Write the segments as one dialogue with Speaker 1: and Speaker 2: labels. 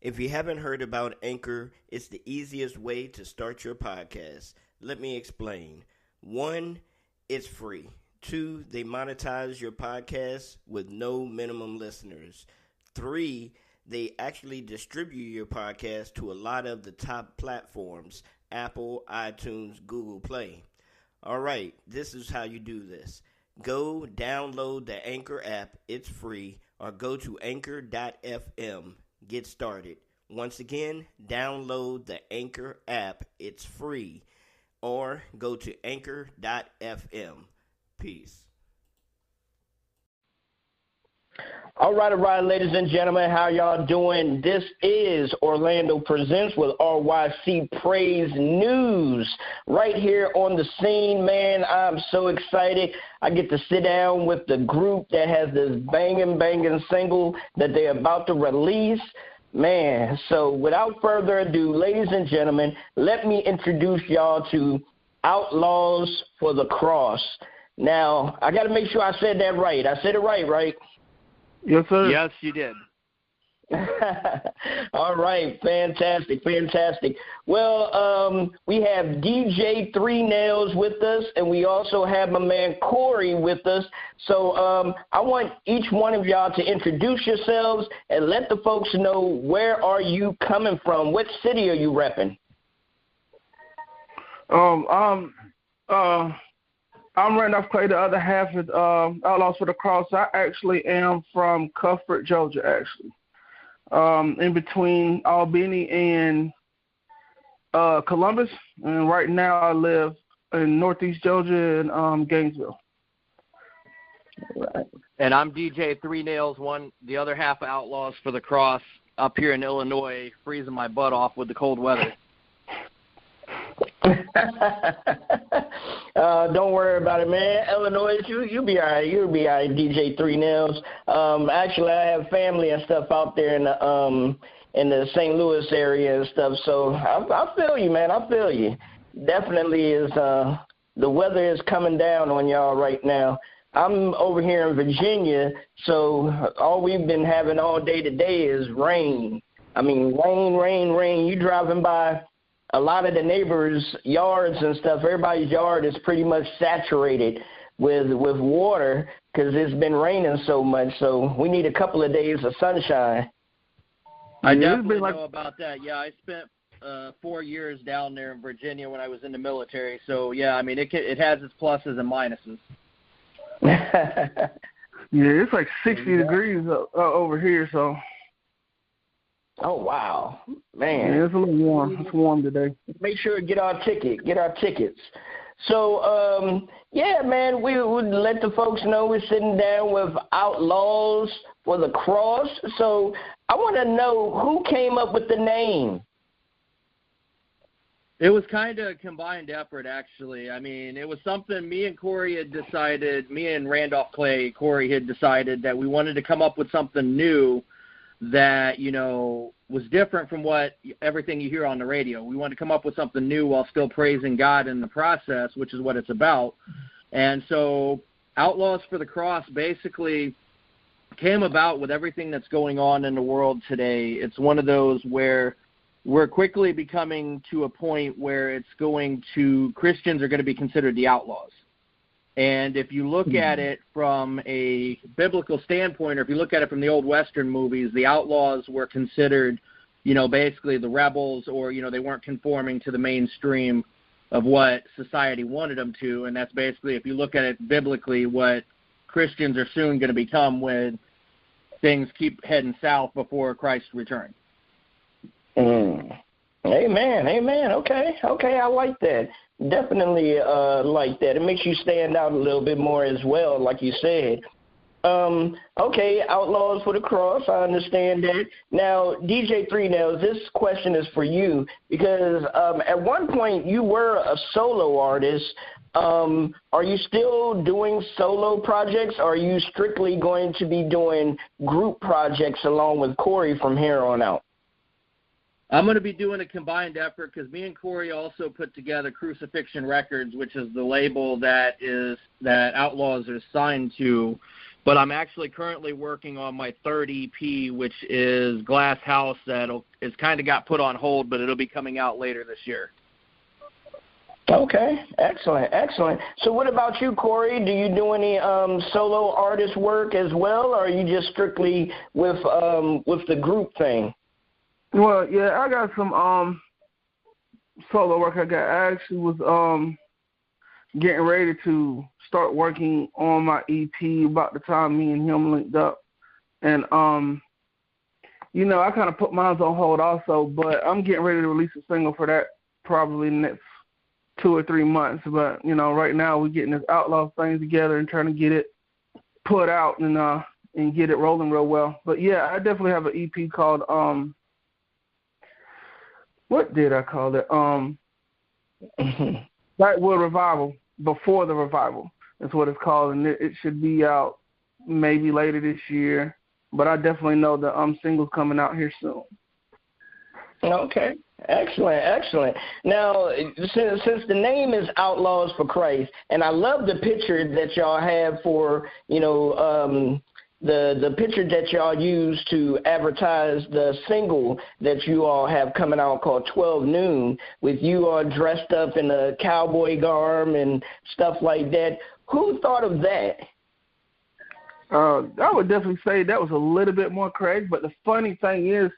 Speaker 1: If you haven't heard about Anchor, it's the easiest way to start your podcast. Let me explain. 1, it's free. 2, they monetize your podcast with no minimum listeners. 3, they actually distribute your podcast to a lot of the top platforms, Apple, iTunes, Google Play. All right, this is how you do this. Go download the Anchor app, it's free, or go to anchor.fm. Get started. Once again, download the Anchor app. It's free. Or go to anchor.fm. Peace.
Speaker 2: All right, ladies and gentlemen, how y'all doing? This is Orlando Presents with RYC Praise News. Right here on the scene, man, I'm so excited. I get to sit down with the group that has this banging single that they're about to release. Man, so without further ado, ladies and gentlemen, let me introduce y'all to Outlaws for the Cross. Now, I got to make sure I said that right. I said it right?
Speaker 3: Yes, sir.
Speaker 4: Yes, you did.
Speaker 2: All right, fantastic. Well, we have DJ 3 Nails with us, and we also have my man Corey with us. So I want each one of y'all to introduce yourselves and let the folks know where are you coming from. What city are you repping?
Speaker 3: I'm Randolph Clay. The other half is Outlaws for the Cross. I actually am from Cuthbert, Georgia, actually. In between Albany and Columbus. And right now I live in Northeast Georgia in Gainesville.
Speaker 2: Right.
Speaker 4: And I'm DJ 3 Nails, the other half of Outlaws for the Cross, up here in Illinois, freezing my butt off with the cold weather.
Speaker 2: Don't worry about it, man. Illinois, you'll be all right. You'll be all right, DJ 3 Nails. Actually, I have family and stuff out there in the St. Louis area and stuff, so I feel you, man. I feel you. Definitely is. The weather is coming down on y'all right now. I'm over here in Virginia, so all we've been having all day today is rain. I mean, rain. You driving by a lot of the neighbors' yards and stuff, everybody's yard is pretty much saturated with water because it's been raining so much. So we need a couple of days of sunshine.
Speaker 4: I definitely know about that. Yeah, I spent 4 years down there in Virginia when I was in the military. So, yeah, I mean, it has its pluses and minuses.
Speaker 3: Yeah, it's like 60 degrees over here, so.
Speaker 2: Oh, wow. Man.
Speaker 3: Yeah, it's a little warm. It's warm today.
Speaker 2: Make sure to get our tickets. So, yeah, man, we would let the folks know we're sitting down with Outlaws for the Cross. So I want to know who came up with the name.
Speaker 4: It was kind of a combined effort, actually. I mean, it was something me and Randolph Clay, Corey had decided that we wanted to come up with something new that, was different from everything you hear on the radio. We wanted to come up with something new while still praising God in the process, which is what it's about. And so Outlaws for the Cross basically came about with everything that's going on in the world today. It's one of those where we're quickly becoming to a point where Christians are going to be considered the outlaws. And if you look at it from a biblical standpoint, or if you look at it from the old Western movies, the outlaws were considered, basically the rebels, or, they weren't conforming to the mainstream of what society wanted them to. And that's basically, if you look at it biblically, what Christians are soon going to become when things keep heading south before Christ's return.
Speaker 2: Amen. Okay, I like that. Definitely like that. It makes you stand out a little bit more as well, like you said. Okay, Outlaws for the Cross, I understand that. Now, DJ 3 Nails, this question is for you because at one point you were a solo artist. Are you still doing solo projects, or are you strictly going to be doing group projects along with Corey from here on out?
Speaker 4: I'm going to be doing a combined effort because me and Corey also put together Crucifixion Records, which is the label that Outlaws are signed to. But I'm actually currently working on my third EP, which is Glass House, is kind of got put on hold, but it'll be coming out later this year.
Speaker 2: Okay, excellent. So what about you, Corey? Do you do any solo artist work as well, or are you just strictly with the group thing?
Speaker 3: Well, yeah, I got some solo work. I actually was getting ready to start working on my EP about the time me and him linked up. And, you know, I kind of put mine on hold also, but I'm getting ready to release a single for that probably in the next 2 or 3 months. But, you know, right now we're getting this Outlaws thing together and trying to get it put out and get it rolling real well. But, yeah, I definitely have an EP called, what did I call it? Lightwood Revival, Before the Revival. That's what it's called, and it should be out maybe later this year. But I definitely know the single's coming out here soon.
Speaker 2: Okay, excellent. Now, since the name is Outlaws for Christ, and I love the picture that y'all have for, you know, the picture that y'all use to advertise the single that you all have coming out called 12 Noon, with you all dressed up in a cowboy garb and stuff like that. Who thought of that?
Speaker 3: I would definitely say that was a little bit more Craig, but the funny thing is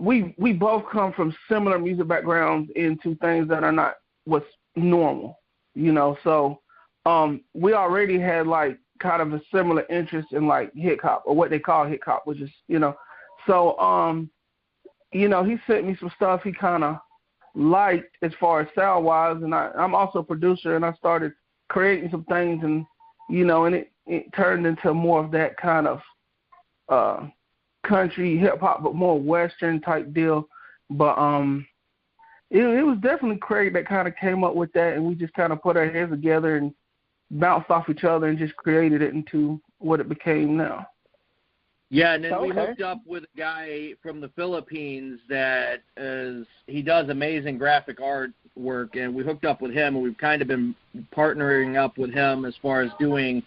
Speaker 3: we both come from similar music backgrounds into things that are not what's normal, you know. So we already had, like, kind of a similar interest in, like, hip-hop, or what they call hip-hop, which is, you know. So, you know, he sent me some stuff he kind of liked as far as sound-wise, and I'm also a producer, and I started creating some things, and, you know, and it turned into more of that kind of country hip-hop, but more Western type deal. But it was definitely Craig that kind of came up with that, and we just kind of put our heads together and bounced off each other and just created it into what it became now.
Speaker 4: Yeah, and then we hooked up with a guy from the Philippines that he does amazing graphic art work, and we hooked up with him, and we've kind of been partnering up with him as far as doing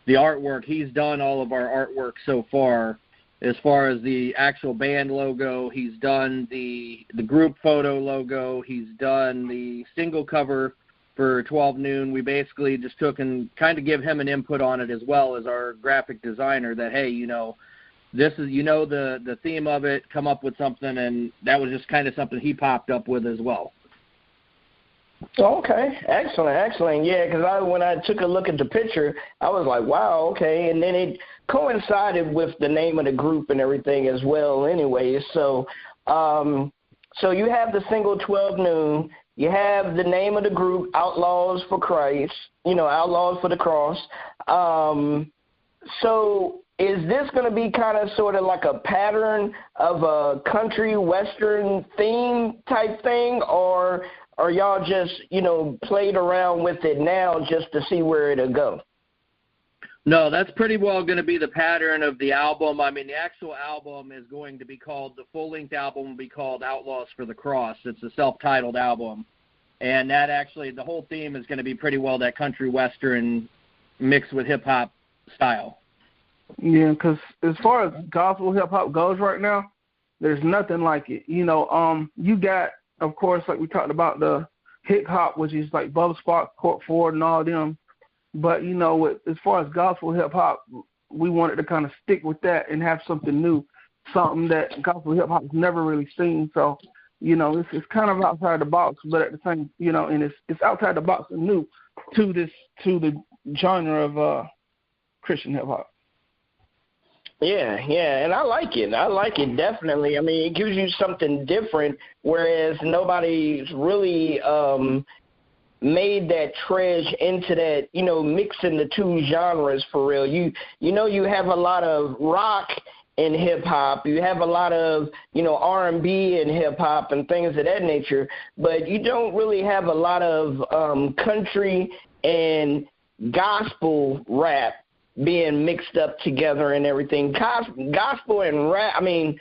Speaker 4: the artwork. He's done all of our artwork so far. As far as the actual band logo, he's done the group photo logo, he's done the single cover for 12 Noon. We basically just took and kind of give him an input on it as well as our graphic designer, that, hey, you know, this is, you know, the theme of it, come up with something, and that was just kind of something he popped up with as well.
Speaker 2: Okay, excellent. Yeah, because when I took a look at the picture, I was like, wow, okay. And then it coincided with the name of the group and everything as well anyway. So so you have the single 12 Noon. You have the name of the group, Outlaws for Christ, you know, Outlaws for the Cross. So is this going to be kind of sort of like a pattern of a country Western theme type thing, or are y'all just, you know, played around with it now just to see where it'll go?
Speaker 4: No, that's pretty well going to be the pattern of the album. I mean, the actual album is going to be called, the full-length album will be called Outlaws for the Cross. It's a self-titled album. And that actually, the whole theme is going to be pretty well that country Western mixed with hip-hop style.
Speaker 3: Yeah, because as far as gospel hip-hop goes right now, there's nothing like it. You know, you got, of course, like we talked about, the hip-hop, which is like Bubba Sparks, Court Ford, and all them. But, you know, as far as gospel hip-hop, we wanted to kind of stick with that and have something new, something that gospel hip-hop has never really seen. So, you know, it's kind of outside the box, but at the same, you know, and it's outside the box and new to the genre of Christian hip-hop.
Speaker 2: Yeah, and I like it definitely. I mean, it gives you something different, whereas nobody's really made that trudge into that, you know, mixing the two genres for real. You know, you have a lot of rock in hip-hop, you have a lot of, you know, R&B in hip-hop and things of that nature, but you don't really have a lot of country and gospel rap being mixed up together and everything. Gospel and rap, I mean,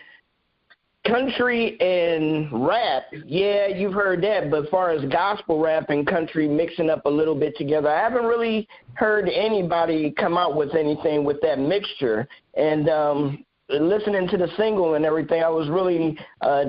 Speaker 2: country and rap, yeah, you've heard that. But as far as gospel rap and country mixing up a little bit together, I haven't really heard anybody come out with anything with that mixture. And listening to the single and everything, I was really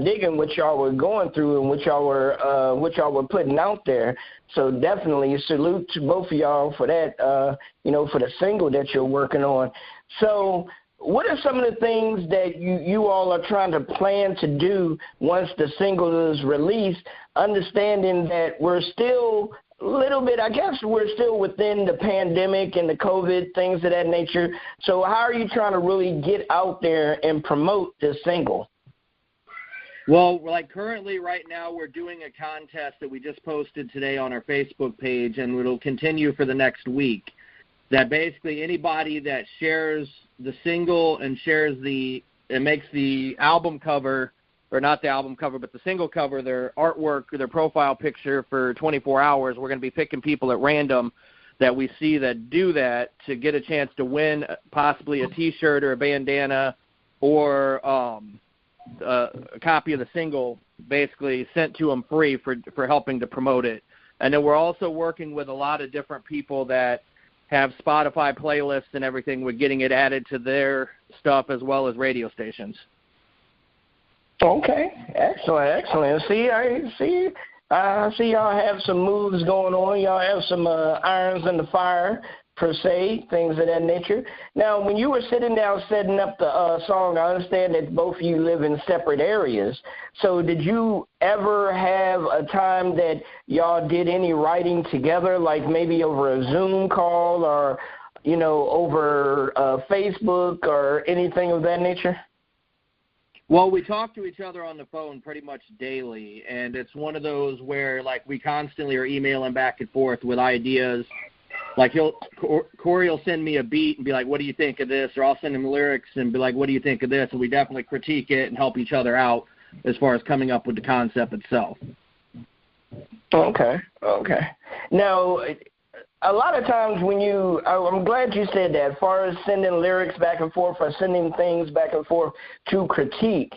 Speaker 2: digging what y'all were going through and what y'all were putting out there. So definitely salute to both of y'all for that, for the single that you're working on. So what are some of the things that you all are trying to plan to do once the single is released, understanding that we're still a little bit, I guess we're still within the pandemic and the COVID, things of that nature. So how are you trying to really get out there and promote this single?
Speaker 4: Well, like currently right now we're doing a contest that we just posted today on our Facebook page, and it'll continue for the next week, that basically anybody that shares the single and makes the album cover, or not the album cover, but the single cover, their artwork or their profile picture for 24 hours, we're going to be picking people at random that we see that do that to get a chance to win possibly a T-shirt or a bandana or a copy of the single basically sent to them free for helping to promote it. And then we're also working with a lot of different people that have Spotify playlists and everything. We're getting it added to their stuff as well as radio stations.
Speaker 2: Okay, excellent. I see y'all have some moves going on. Y'all have some irons in the fire, per se, things of that nature. Now, when you were sitting down setting up the song, I understand that both of you live in separate areas. So did you ever have a time that y'all did any writing together, like maybe over a Zoom call or, over Facebook or anything of that nature?
Speaker 4: Well, we talk to each other on the phone pretty much daily, and it's one of those where, like, we constantly are emailing back and forth with ideas. Like, Corey will send me a beat and be like, what do you think of this? Or I'll send him lyrics and be like, what do you think of this? And we definitely critique it and help each other out as far as coming up with the concept itself.
Speaker 2: Okay. Now, a lot of times when I'm glad you said that, as far as sending lyrics back and forth or sending things back and forth to critique,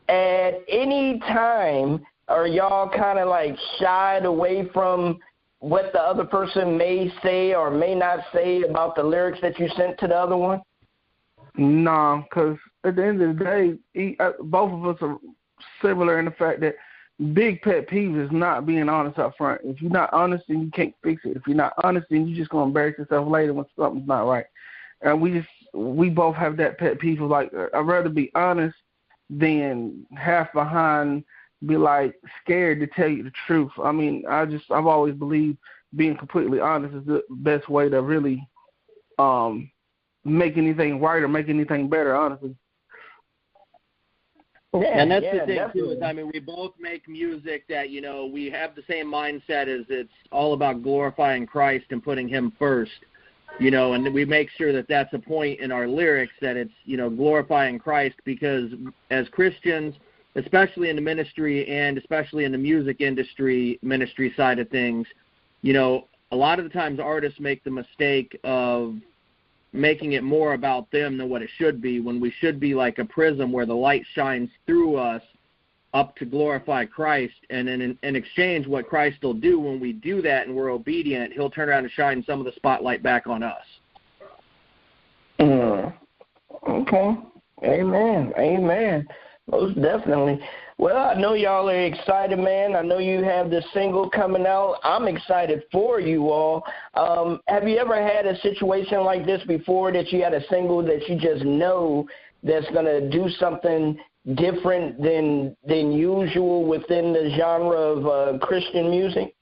Speaker 2: at any time are y'all kind of like shied away from what the other person may say or may not say about the lyrics that you sent to the other one?
Speaker 3: No, because at the end of the day, both of us are similar in the fact that big pet peeve is not being honest up front. If you're not honest, then you can't fix it. If you're not honest, then you're just going to embarrass yourself later when something's not right. And we both have that pet peeve of, like, I'd rather be honest than half behind, be like scared to tell you the truth. I mean, I've always believed being completely honest is the best way to really make anything right or make anything better, honestly.
Speaker 4: Yeah, and that's the thing, definitely. Too, is, we both make music that, we have the same mindset as it's all about glorifying Christ and putting him first, and we make sure that that's a point in our lyrics, that it's, glorifying Christ, because as Christians, especially in the ministry and especially in the music ministry side of things, a lot of the times artists make the mistake of making it more about them than what it should be, when we should be like a prism where the light shines through us up to glorify Christ. And in exchange, what Christ will do when we do that and we're obedient, he'll turn around and shine some of the spotlight back on us.
Speaker 2: Okay. Amen. Most definitely. Well, I know y'all are excited, man. I know you have the single coming out. I'm excited for you all. Have you ever had a situation like this before, that you had a single that you just know that's going to do something different than usual within the genre of Christian music?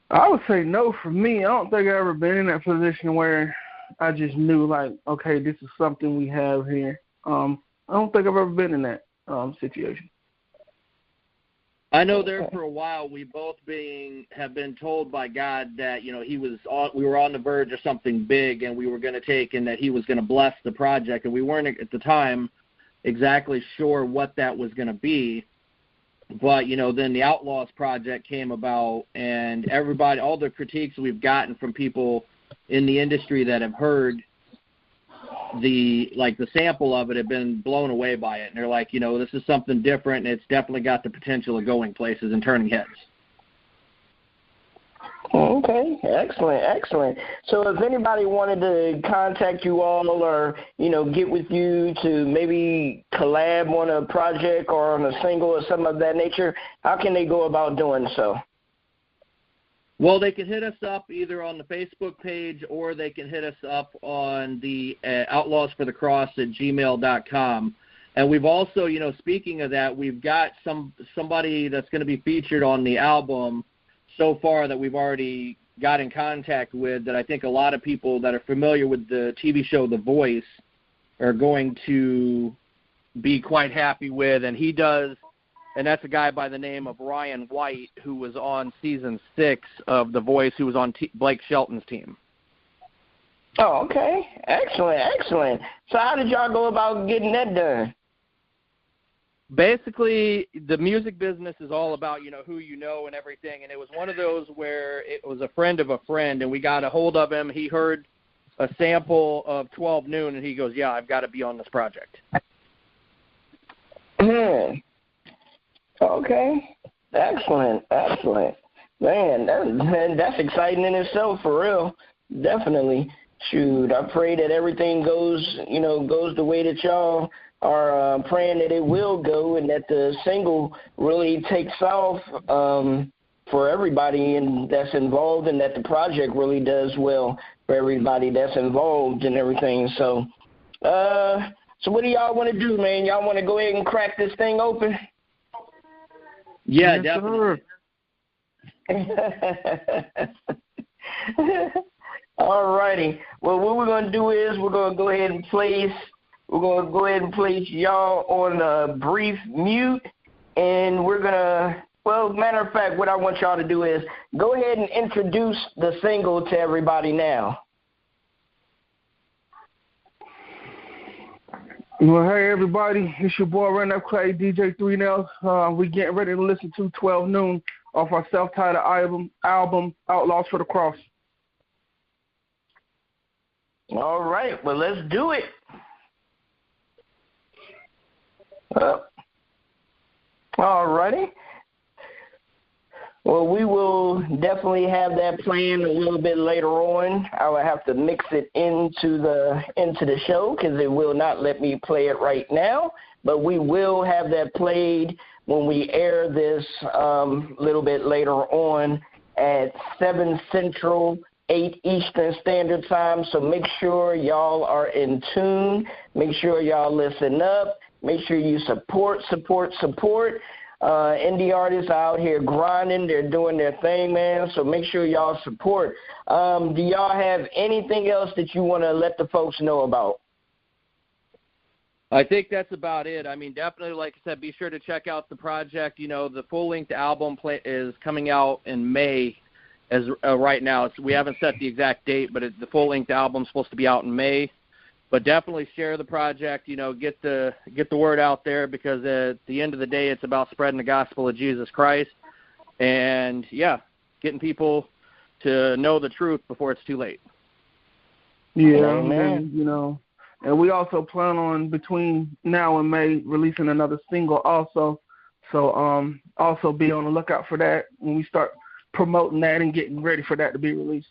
Speaker 3: I would say no for me. I don't think I've ever been in that position where I just knew, like, okay, this is something we have here. I don't think I've ever been in that situation.
Speaker 4: I know there for a while we both have been told by God that, we were on the verge of something big and we were going to take, and that he was going to bless the project, and we weren't at the time exactly sure what that was going to be. But, then the Outlaws project came about, and all the critiques we've gotten from people in the industry that have heard the sample of it have been blown away by it. And they're like, this is something different, and it's definitely got the potential of going places and turning heads.
Speaker 2: Okay, excellent. So if anybody wanted to contact you all or, get with you to maybe collab on a project or on a single or something of that nature, how can they go about doing so?
Speaker 4: Well, they can hit us up either on the Facebook page or they can hit us up on the outlawsforthecross@gmail.com. And we've also, speaking of that, we've got somebody that's going to be featured on the album so far that we've already got in contact with, that I think a lot of people that are familiar with the TV show The Voice are going to be quite happy with. And that's a guy by the name of Ryan White, who was on season 6 of The Voice, who was on Blake Shelton's team.
Speaker 2: Oh, okay. Excellent. So how did y'all go about getting that done?
Speaker 4: Basically, the music business is all about, who you know and everything. And it was one of those where it was a friend of a friend, and we got a hold of him. He heard a sample of 12 Noon, and he goes, yeah, I've got to be on this project.
Speaker 2: Okay. Excellent. Man, that's exciting in itself, for real. Definitely. Shoot, I pray that everything goes the way that y'all are praying that it will go, and that the single really takes off for everybody and that's involved, and that the project really does well for everybody that's involved and everything. So, so what do y'all want to do, man? Y'all want to go ahead and crack this thing open?
Speaker 4: Yeah, definitely.
Speaker 2: All righty. Well, what we're going to do is we're going to go ahead and place y'all on a brief mute, and we're going to, matter of fact, what I want y'all to do is go ahead and introduce the single to everybody now.
Speaker 3: Well, hey, everybody. It's your boy, Randolph Clay, DJ 3 Nails. We getting ready to listen to 12 Noon off our self-titled album, Outlaws for the Cross.
Speaker 2: All right. Well, let's do it. All righty. Well, we will definitely have that playing a little bit later on. I will have to mix it into the show because it will not let me play it right now. But we will have that played when we air this little bit later on at 7 Central, 8 Eastern Standard Time. So make sure y'all are in tune. Make sure y'all listen up. Make sure you support. Indie artists are out here grinding. They're doing their thing, man. So make sure y'all support. Do y'all have anything else that you want to let the folks know about?
Speaker 4: I think that's about it. I mean, definitely, like I said, be sure to check out the project. The full-length album is coming out in May. As right now, we haven't set the exact date, but the full-length album is supposed to be out in May. But definitely share the project, get the word out there, because at the end of the day, it's about spreading the gospel of Jesus Christ, and getting people to know the truth before it's too late.
Speaker 3: Yeah, and we also plan on, between now and May, releasing another single also. So also be on the lookout for that when we start promoting that and getting ready for that to be released.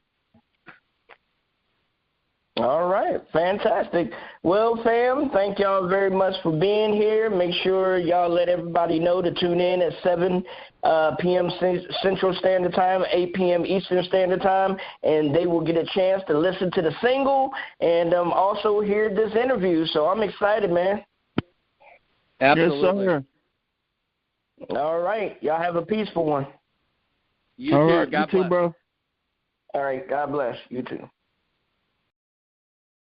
Speaker 2: All right, fantastic. Well, fam, thank y'all very much for being here. Make sure y'all let everybody know to tune in at 7 p.m. Central Standard Time, 8 p.m. Eastern Standard Time, and they will get a chance to listen to the single and also hear this interview. So I'm excited, man.
Speaker 4: Absolutely.
Speaker 3: Yes,
Speaker 2: sir. All right, y'all have a peaceful one.
Speaker 4: You too. God bless.
Speaker 3: Too, bro.
Speaker 2: All right, God bless. You too.